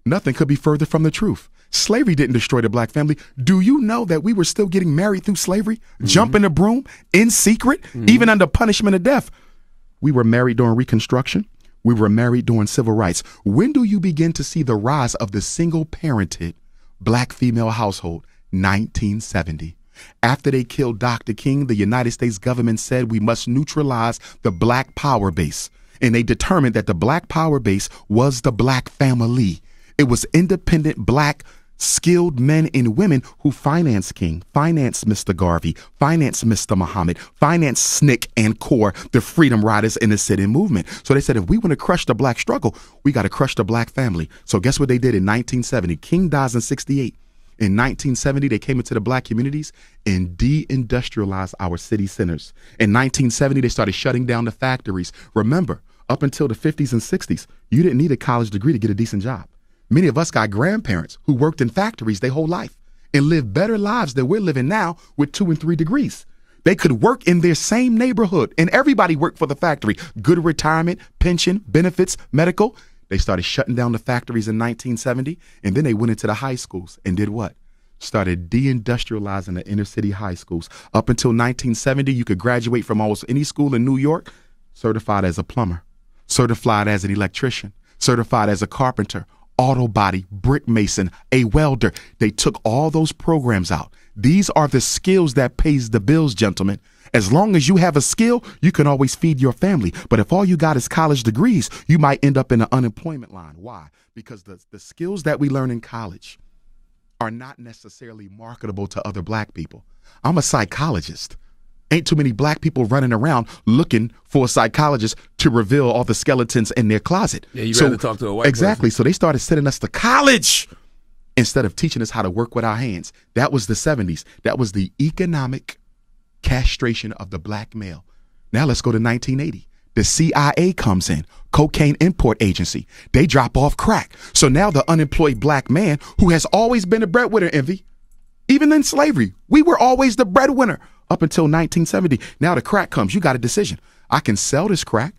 Nothing could be further from the truth. Slavery didn't destroy the black family. Do you know that we were still getting married through slavery? Jumping the broom in secret, even under punishment of death. We were married during Reconstruction. We were married during civil rights. When do you begin to see the rise of the single-parented black female household? 1970. After they killed Dr. King, the United States government said we must neutralize the black power base. And they determined that the black power base was the black family. It was independent black skilled men and women who financed King, financed Mr. Garvey, financed Mr. Muhammad, financed SNCC and CORE, the Freedom Riders in the sit-in movement. So they said, if we want to crush the black struggle, we got to crush the black family. So guess what they did in 1970? King dies in 68. In 1970, they came into the black communities and deindustrialized our city centers. In 1970, they started shutting down the factories. Remember, up until the 50s and 60s, you didn't need a college degree to get a decent job. Many of us got grandparents who worked in factories their whole life and lived better lives than we're living now with 2 and 3 degrees. They could work in their same neighborhood, and everybody worked for the factory. Good retirement, pension, benefits, medical. They started shutting down the factories in 1970, and then they went into the high schools and did what? Started deindustrializing the inner city high schools. Up until 1970, you could graduate from almost any school in New York certified as a plumber, certified as an electrician, certified as a carpenter, auto body, brick mason, a welder. They took all those programs out. These are the skills that pays the bills, gentlemen. As long as you have a skill, you can always feed your family. But if all you got is college degrees, you might end up in the unemployment line. Why? Because the skills that we learn in college are not necessarily marketable to other black people. I'm a psychologist. Ain't too many black people running around looking for a psychologist to reveal all the skeletons in their closet. Yeah, you'd rather talk to a white Exactly. person. So they started sending us to college instead of teaching us how to work with our hands. That was the 70s. That was the economic castration of the black male. Now let's go to 1980. The CIA comes in, cocaine import agency. They drop off crack. So now the unemployed black man who has always been a breadwinner, Envy, even in slavery, we were always the breadwinner up until 1970. Now the crack comes. You got a decision. I can sell this crack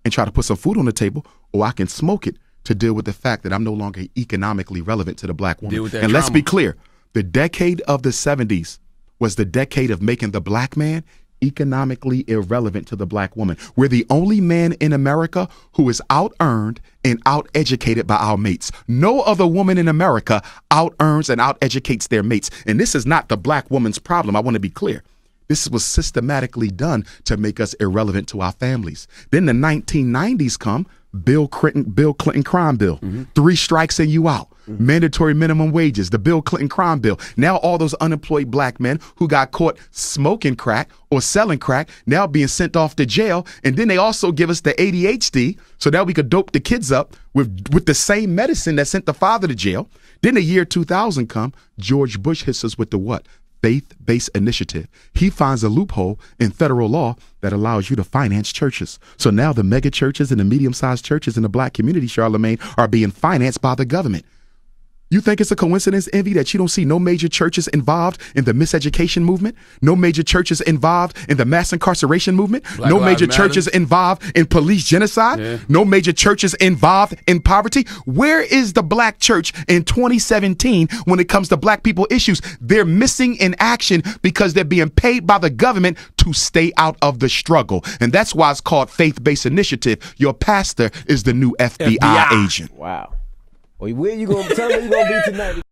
and try to put some food on the table, or I can smoke it to deal with the fact that I'm no longer economically relevant to the black woman. And trauma. Let's be clear. The decade of the 70s was the decade of making the black man economically irrelevant to the black woman. We're the only man in America who is out-earned and out-educated by our mates. No other woman in America out-earns and out-educates their mates. And this is not the black woman's problem. I want to be clear. This was systematically done to make us irrelevant to our families. Then the 1990s come, Bill Clinton crime bill, 3 strikes and you out. Mandatory minimum wages, the Bill Clinton crime bill. Now all those unemployed black men who got caught smoking crack or selling crack now being sent off to jail. And then they also give us the ADHD so that we could dope the kids up with the same medicine that sent the father to jail. Then the year 2000 come, George Bush hits us with the what? Faith-based initiative. He finds a loophole in federal law that allows you to finance churches. So now the mega churches and the medium-sized churches in the black community, Charlemagne, are being financed by the government. You think it's a coincidence, Envy, that you don't see no major churches involved in the miseducation movement? No major churches involved in the mass incarceration movement? Black No Lives major Matter. churches involved in police genocide? Yeah. No major churches involved in poverty? Where is the black church in 2017 when it comes to black people issues? They're missing in action because they're being paid by the government to stay out of the struggle. And that's why it's called faith-based initiative. Your pastor is the new FBI agent. Wow. Well, where you gonna tell me you gonna be tonight?